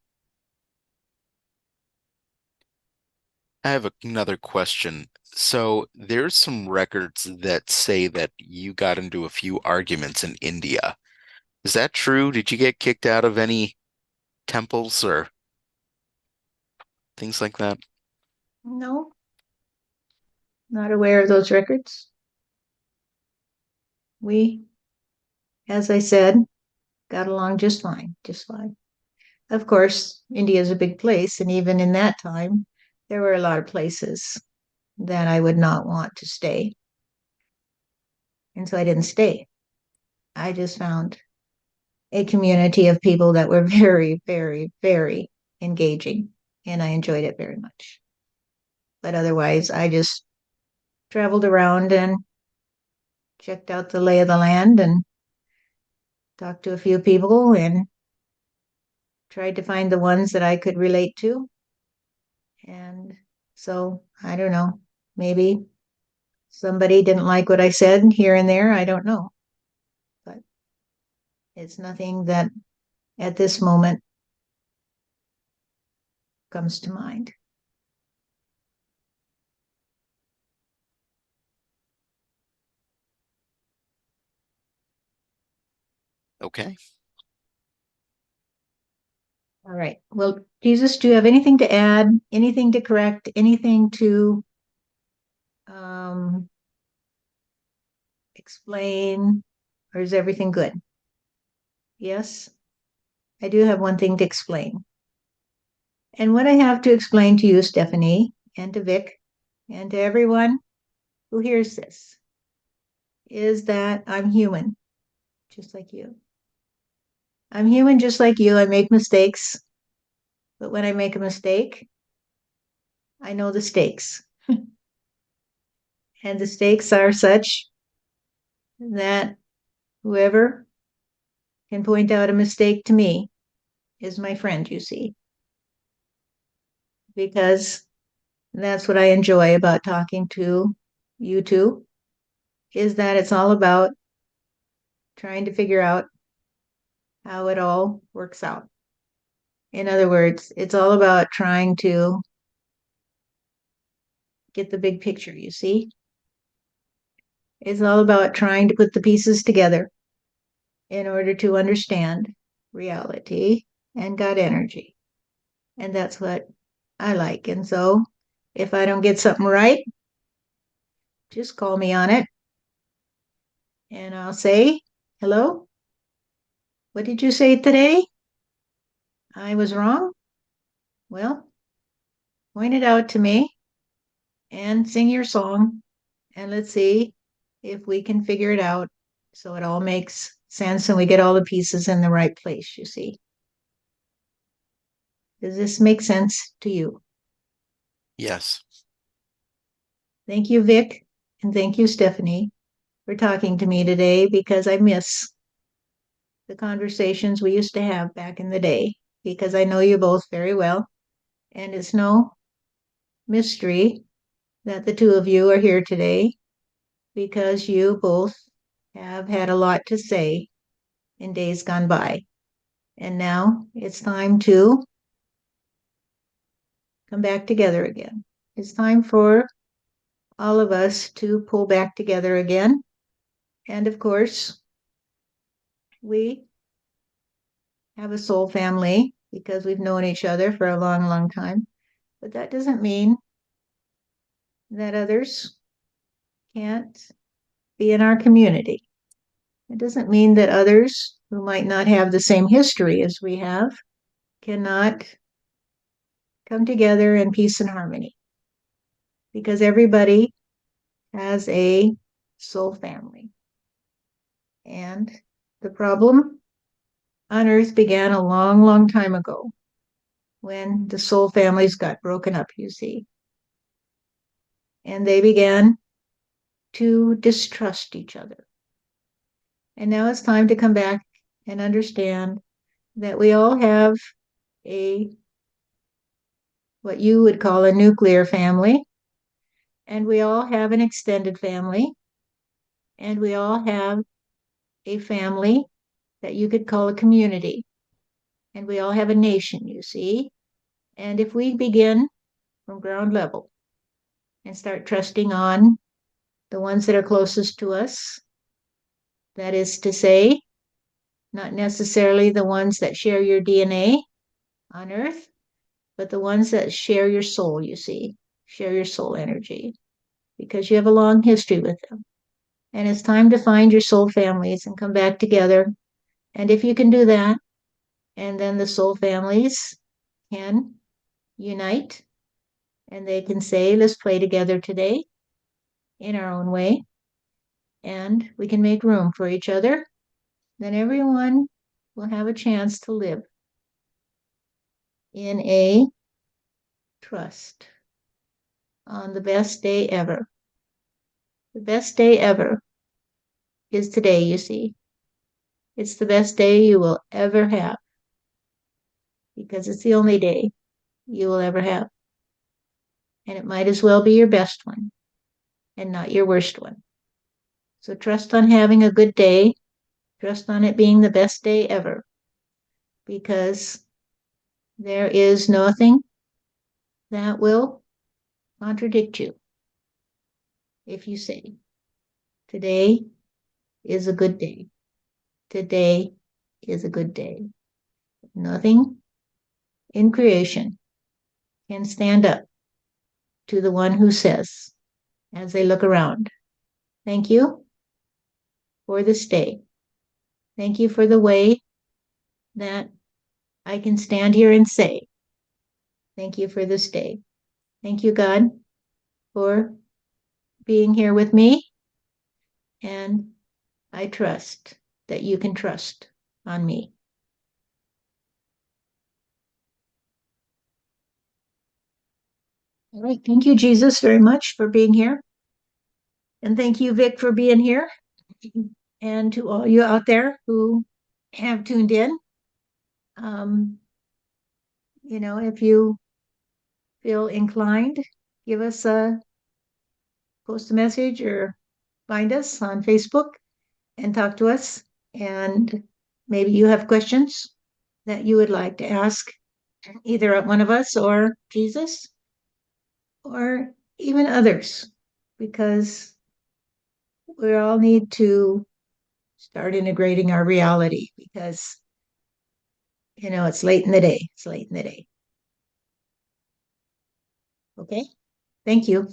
I have another question. So, there's some records that say that you got into a few arguments in India. Is that true? Did you get kicked out of any temples or things like that? No, not aware of those records. We, as I said, got along just fine, just fine. Of course, India is a big place, and even in that time, there were a lot of places that I would not want to stay. And so I didn't stay. I just found a community of people that were very, very, very engaging, and I enjoyed it very much. But otherwise, I just traveled around and checked out the lay of the land and talked to a few people and tried to find the ones that I could relate to. And so I don't know, maybe somebody didn't like what I said here and there. I don't know. But it's nothing that at this moment comes to mind. Okay. All right. Well, Jesus, do you have anything to add, anything to correct, anything to um, explain, or is everything good? Yes, I do have one thing to explain. And what I have to explain to you, Stephanie, and to Vic, and to everyone who hears this, is that I'm human, just like you. I'm human just like you. I make mistakes, but when I make a mistake, I know the stakes. And the stakes are such that whoever can point out a mistake to me is my friend, you see, because that's what I enjoy about talking to you two, is that it's all about trying to figure out how it all works out. In other words, it's all about trying to get the big picture, you see? It's all about trying to put the pieces together in order to understand reality and God energy. And that's what I like. And so if I don't get something right, just call me on it and I'll say, hello, what did you say today? I was wrong? Well, point it out to me and sing your song and let's see if we can figure it out so it all makes sense and we get all the pieces in the right place, you see. Does this make sense to you? Yes. Thank you, Vic, and thank you, Stephanie, for talking to me today because I miss the conversations we used to have back in the day because I know you both very well. And it's no mystery that the two of you are here today because you both have had a lot to say in days gone by. And now it's time to come back together again. It's time for all of us to pull back together again. And of course, we have a soul family because we've known each other for a long, long time. But that doesn't mean that others can't be in our community. It doesn't mean that others who might not have the same history as we have cannot come together in peace and harmony because everybody has a soul family. And the problem on earth began a long, long time ago when the soul families got broken up, you see. And they began to distrust each other. And now it's time to come back and understand that we all have a what you would call a nuclear family, and we all have an extended family, and we all have a family that you could call a community, and we all have a nation, you see. And if we begin from ground level and start trusting on the ones that are closest to us, that is to say, not necessarily the ones that share your DNA on Earth, but the ones that share your soul, you see, share your soul energy, because you have a long history with them. And it's time to find your soul families and come back together. And if you can do that, and then the soul families can unite and they can say, let's play together today in our own way, and we can make room for each other, then everyone will have a chance to live in a trust on the best day ever. The best day ever is today, you see. It's the best day you will ever have because it's the only day you will ever have. And it might as well be your best one and not your worst one. So trust on having a good day. Trust on it being the best day ever because there is nothing that will contradict you if you say, today is a good day. Today is a good day. Nothing in creation can stand up to the one who says, as they look around, thank you for this day. Thank you for the way that I can stand here and say, thank you for this day. Thank you, God, for being here with me. And I trust that you can trust on me. All right. Thank you, Jesus, very much for being here. And thank you, Vic, for being here. And to all you out there who have tuned in, um, if you feel inclined, give us a post a message or find us on Facebook and talk to us. And maybe you have questions that you would like to ask either at one of us or Jesus or even others, because we all need to start integrating our reality because, it's late in the day. It's late in the day. Okay. Thank you.